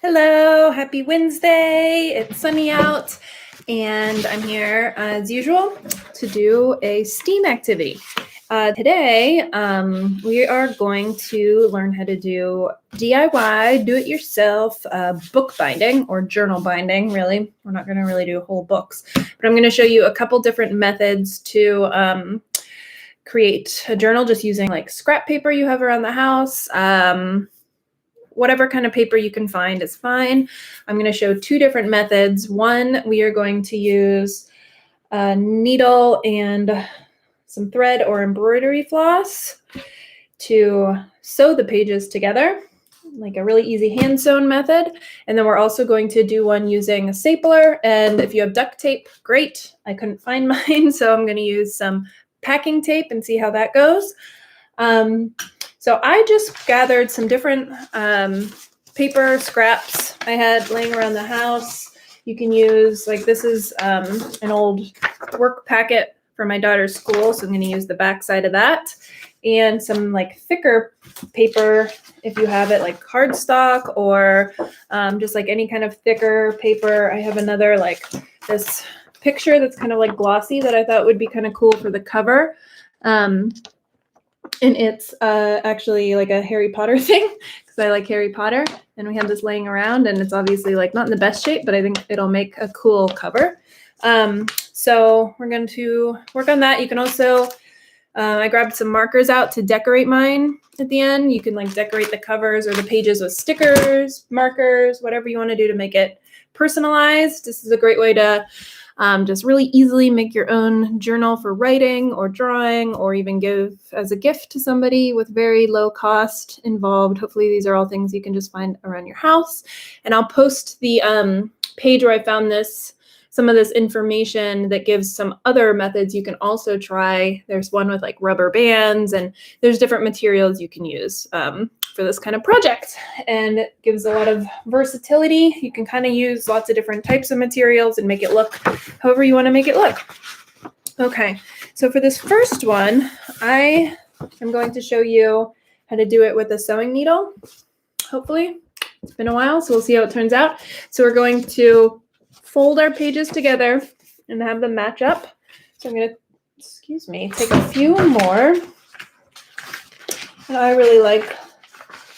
Hello, happy Wednesday. It's sunny out and I'm here as usual to do a STEAM activity. Today, we are going to learn how to do DIY, do-it-yourself bookbinding or journal binding, really. We're not going to really do whole books, but I'm going to show you a couple different methods to create a journal just using like scrap paper you have around the house. Whatever kind of paper you can find is fine. I'm going to show two different methods. One, we are going to use a needle and some thread or embroidery floss to sew the pages together, like a really easy hand sewn method. And then we're also going to do one using a stapler. And if you have duct tape, great. I couldn't find mine, so I'm going to use some packing tape and see how that goes. So I just gathered some different paper scraps I had laying around the house. You can use, like, this is an old work packet for my daughter's school, so I'm going to use the back side of that. And some like thicker paper, if you have it, like cardstock or just like any kind of thicker paper. I have another like this picture that's kind of like glossy that I thought would be kind of cool for the cover. And it's actually like a Harry Potter thing because I like Harry Potter. And we have this laying around and it's obviously like not in the best shape, but I think it'll make a cool cover. So we're going to work on that. You can also, I grabbed some markers out to decorate mine at the end. You can like decorate the covers or the pages with stickers, markers, whatever you want to do to make it personalized. This is a great way to just really easily make your own journal for writing or drawing, or even give as a gift to somebody with very low cost involved. Hopefully these are all things you can just find around your house. And I'll post the page where I found some of this information that gives some other methods you can also try. There's one with like rubber bands, and there's different materials you can use for this kind of project, and it gives a lot of versatility. You can kind of use lots of different types of materials and make it look however you want to make it look. Okay, so for this first one, I am going to show you how to do it with a sewing needle. Hopefully, it's been a while, so we'll see how it turns out. So we're going to fold our pages together and have them match up. So I'm going to, take a few more. I really like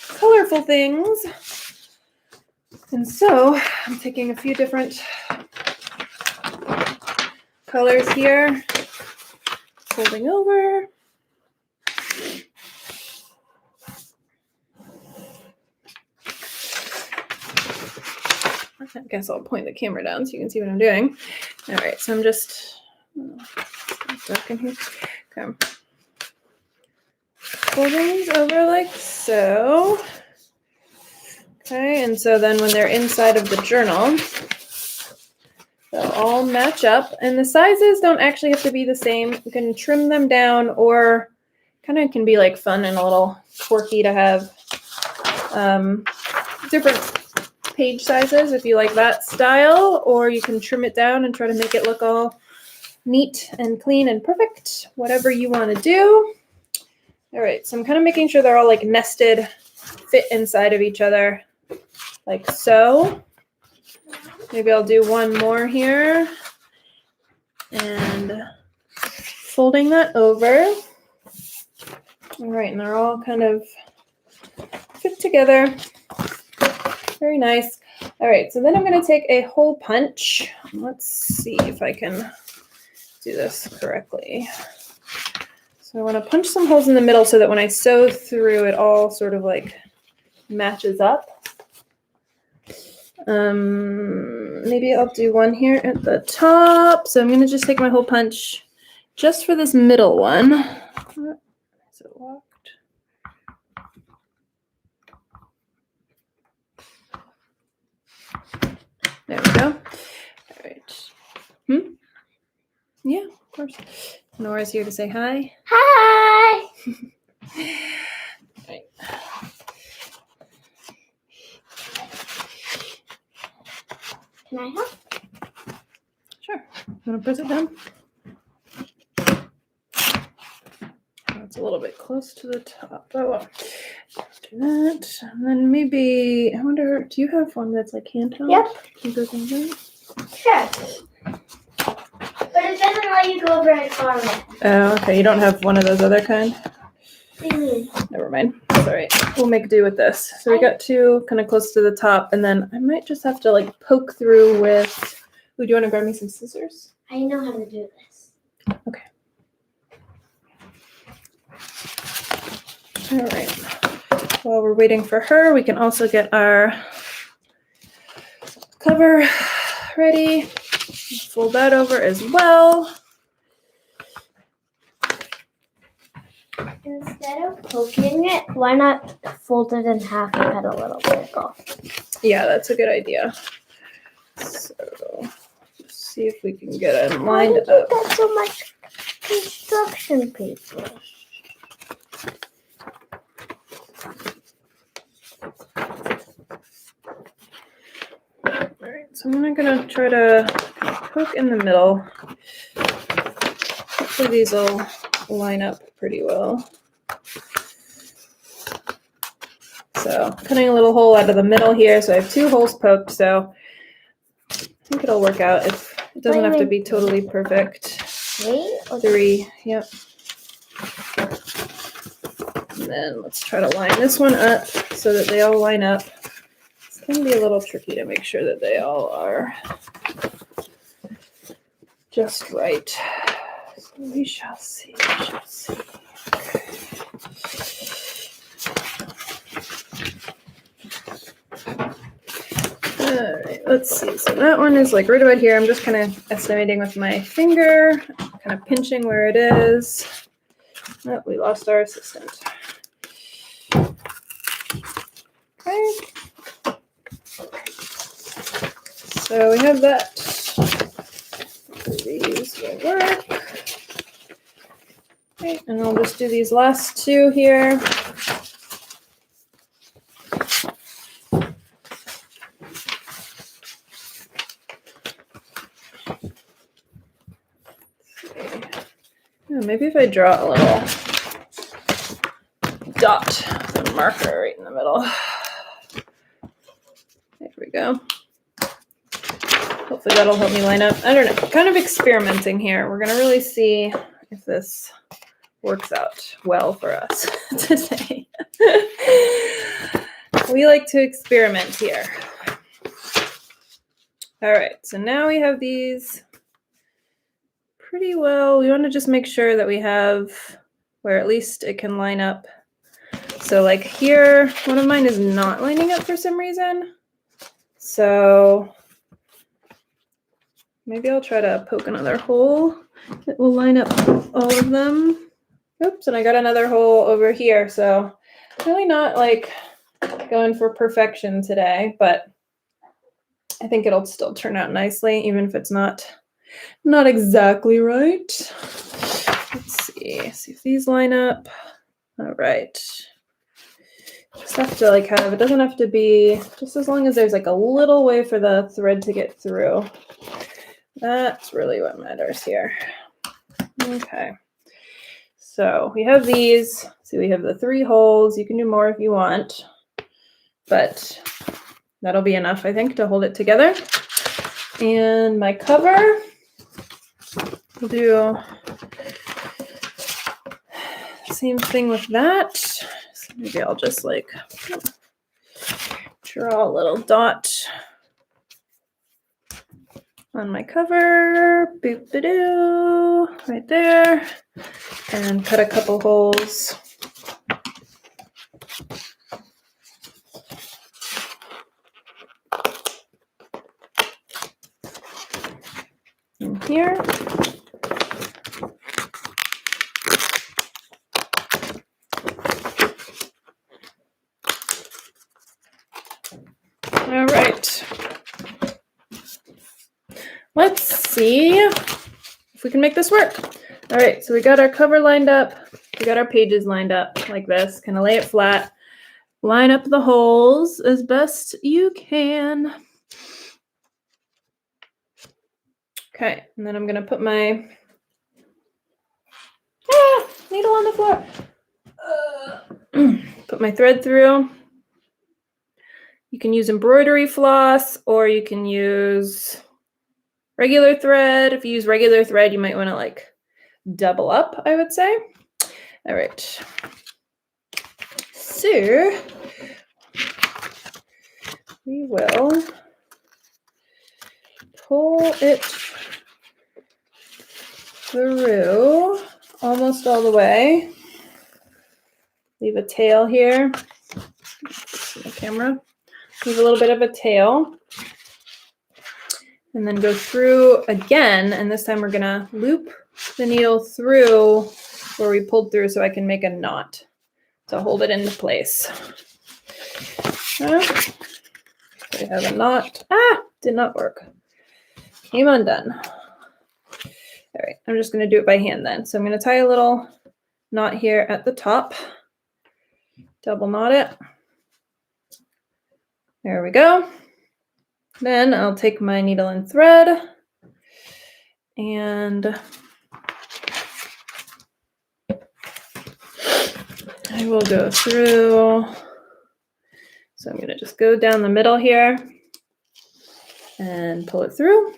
colorful things. And so I'm taking a few different colors here, folding over. I guess I'll point the camera down so you can see what I'm doing. All right, so I'm just dark in here. Okay. Folding these over like so. Okay, and so then when they're inside of the journal, they'll all match up. And the sizes don't actually have to be the same. You can trim them down, or kind of can be like fun and a little quirky to have different page sizes if you like that style, or you can trim it down and try to make it look all neat and clean and perfect, whatever you want to do. All right, so I'm kind of making sure they're all like nested, fit inside of each other, like so. Maybe I'll do one more here and folding that over. All right, and they're all kind of fit together. Very nice. All right, so then I'm going to take a hole punch. Let's see if I can do this correctly. So I want to punch some holes in the middle so that when I sew through, it all sort of like matches up. Maybe I'll do one here at the top. So I'm going to just take my hole punch just for this middle one. Is it locked? There we go. All right. Yeah, of course. Nora's here to say hi. Hi! Right. Can I help? Sure. Want to press it down? That's a little bit close to the top. Oh, well. do that. And then maybe, I wonder, do you have one that's like handheld? Yep. Can you go through that? Sure. But it doesn't let you go very far away. Oh, okay. You don't have one of those other kind? What do you mean? Never mind. It's all right. We'll make do with this. So we got two kind of close to the top, and then I might just have to like poke through with. Ooh, do you want to grab me some scissors? I know how to do this. Okay. All right. While we're waiting for her, we can also get our cover ready. Fold that over as well. Instead of poking it, why not fold it in half and cut a little bit off? Yeah, that's a good idea. So, let's see if we can get it lined Why did you up. get so much construction paper? All right, so I'm gonna try to poke in the middle. Hopefully these will line up pretty well. So cutting a little hole out of the middle here. So I have two holes poked, so I think it'll work out. If it doesn't have to be totally perfect. 3 or 3, yep. And then let's try to line this one up so that they all line up. It's going to be a little tricky to make sure that they all are just right. So we shall see. We shall see. All right, let's see. So that one is like right about here. I'm just kind of estimating with my finger, kind of pinching where it is. Oh, we lost our assistant. Okay. So we have that. These will work. Okay, and I'll just do these last two here. Maybe if I draw a little dot, a marker right in the middle. There we go. Hopefully that'll help me line up. I don't know, kind of experimenting here. We're gonna really see if this works out well for us today. We like to experiment here. All right, so now we have these pretty well. We want to just make sure that we have where at least it can line up. So like here, one of mine is not lining up for some reason. So maybe I'll try to poke another hole that will line up all of them. Oops, and I got another hole over here. So really not like going for perfection today, but I think it'll still turn out nicely, even if it's not exactly right. Let's see if these line up. All right. Just have to like have, it doesn't have to be, just as long as there's like a little way for the thread to get through. That's really what matters here. Okay. So we have these. See, we have the 3 holes. You can do more if you want, but that'll be enough, I think, to hold it together. And my cover, we'll do the same thing with that. So maybe I'll just like draw a little dot on my cover, boop-a-doo, right there, and cut a couple holes. In here. All right. Let's see if we can make this work. All right, so we got our cover lined up. We got our pages lined up like this. Kind of lay it flat. Line up the holes as best you can. Okay, and then I'm going to put my needle on the floor. put my thread through. You can use embroidery floss, or you can use regular thread. If you use regular thread, you might want to like double up, I would say. All right. So we will pull it through almost all the way. Leave a tail here. The camera. Leave a little bit of a tail. And then go through again. And this time we're going to loop the needle through where we pulled through so I can make a knot to hold it into place. I have a knot. Did not work. Came undone. All right, I'm just going to do it by hand then. So I'm going to tie a little knot here at the top. Double knot it. There we go. Then I'll take my needle and thread and I will go through. So I'm going to just go down the middle here and pull it through.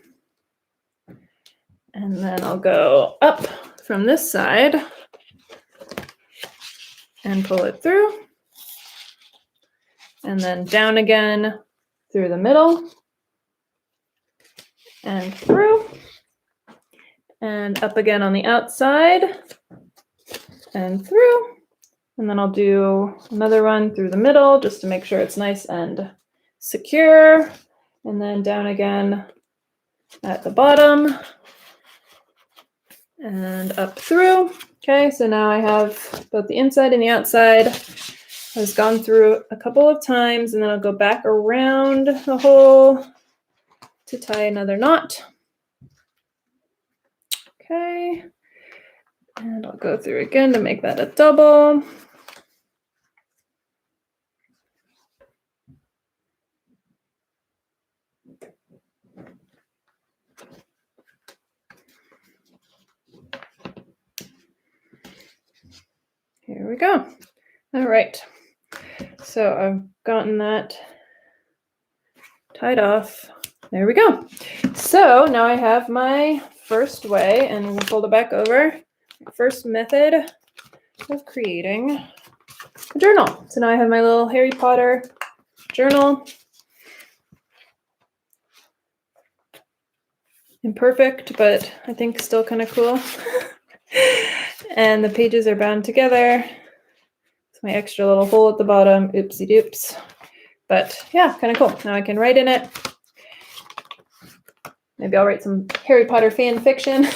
And then I'll go up from this side and pull it through. And then down again through the middle and through. And up again on the outside and through. And then I'll do another one through the middle just to make sure it's nice and secure. And then down again at the bottom and up through. Okay, so now I have both the inside and the outside. I've gone through a couple of times and then I'll go back around the hole to tie another knot. Okay, and I'll go through again to make that a double. Here we go. All right. So I've gotten that tied off. There we go. So now I have my first way, and we'll fold it back over. First method of creating a journal. So now I have my little Harry Potter journal. Imperfect, but I think still kind of cool. And the pages are bound together. It's my extra little hole at the bottom. Oopsie doops. But yeah, kind of cool. Now I can write in it. Maybe I'll write some Harry Potter fan fiction.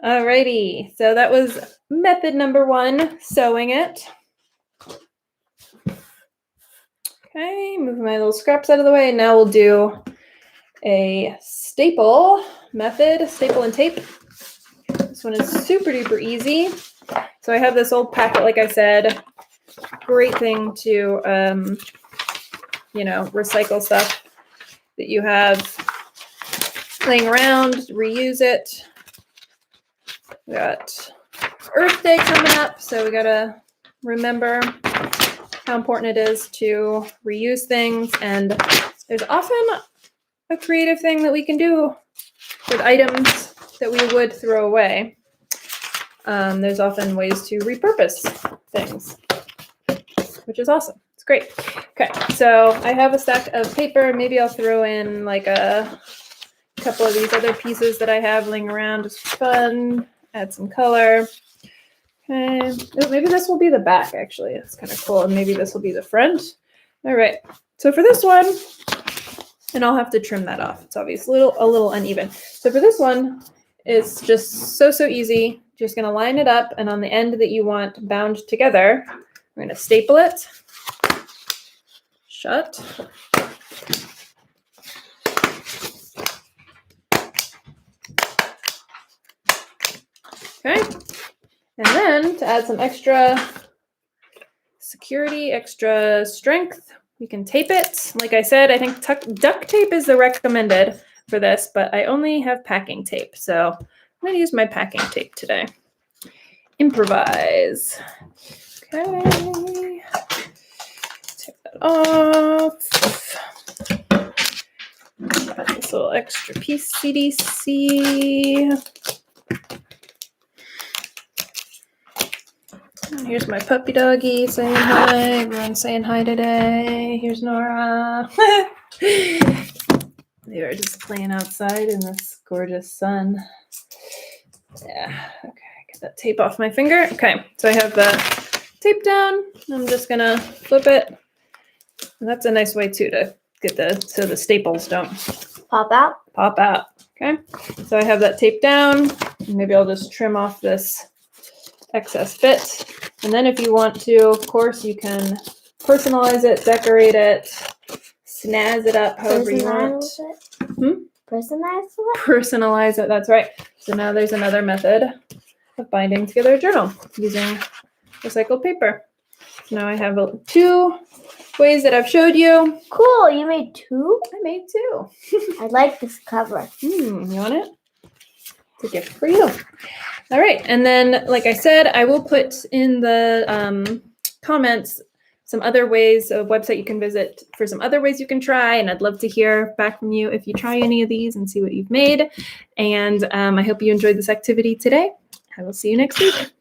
Alrighty, so that was method number 1, sewing it. Okay, move my little scraps out of the way. Now we'll do a staple method, staple and tape. This one is super duper easy. So I have this old packet, like I said, great thing to, recycle stuff that you have laying around, reuse it. We got Earth Day coming up, so we gotta remember how important it is to reuse things. And there's often a creative thing that we can do with items that we would throw away. There's often ways to repurpose things, which is awesome. It's great. Okay, so I have a stack of paper. Maybe I'll throw in like a couple of these other pieces that I have laying around just for fun. Add some color. Okay, maybe this will be the back, actually. It's kind of cool. And maybe this will be the front. All right, so for this one, and I'll have to trim that off. It's obviously a little uneven. So for this one, it's just so easy. Just gonna line it up, and on the end that you want bound together, we're gonna staple it shut. Okay, and then to add some extra security, extra strength, we can tape it. Like I said, I think duct tape is the recommended for this, but I only have packing tape, so I'm going to use my packing tape today. Improvise. Okay. Take that off. Got this little extra piece CDC. Here's my puppy doggy saying hi. Everyone's saying hi today. Here's Nora. They are just playing outside in this gorgeous sun. Yeah, okay, get that tape off my finger. Okay, so I have the tape down. I'm just gonna flip it. And that's a nice way too to get so the staples don't Pop out. pop out. Okay, so I have that tape down. Maybe I'll just trim off this excess bit. And then if you want to, of course, you can personalize it, decorate it, snazz it up however you want. Personalize it? Personalize it, that's right. So now there's another method of binding together a journal using recycled paper. So now I have 2 ways that I've showed you. Cool, you made 2? I made 2. I like this cover. You want it? It's a gift for you. All right, and then, like I said, I will put in the comments some other ways, a website you can visit for some other ways you can try, and I'd love to hear back from you if you try any of these and see what you've made. And I hope you enjoyed this activity today. I will see you next week.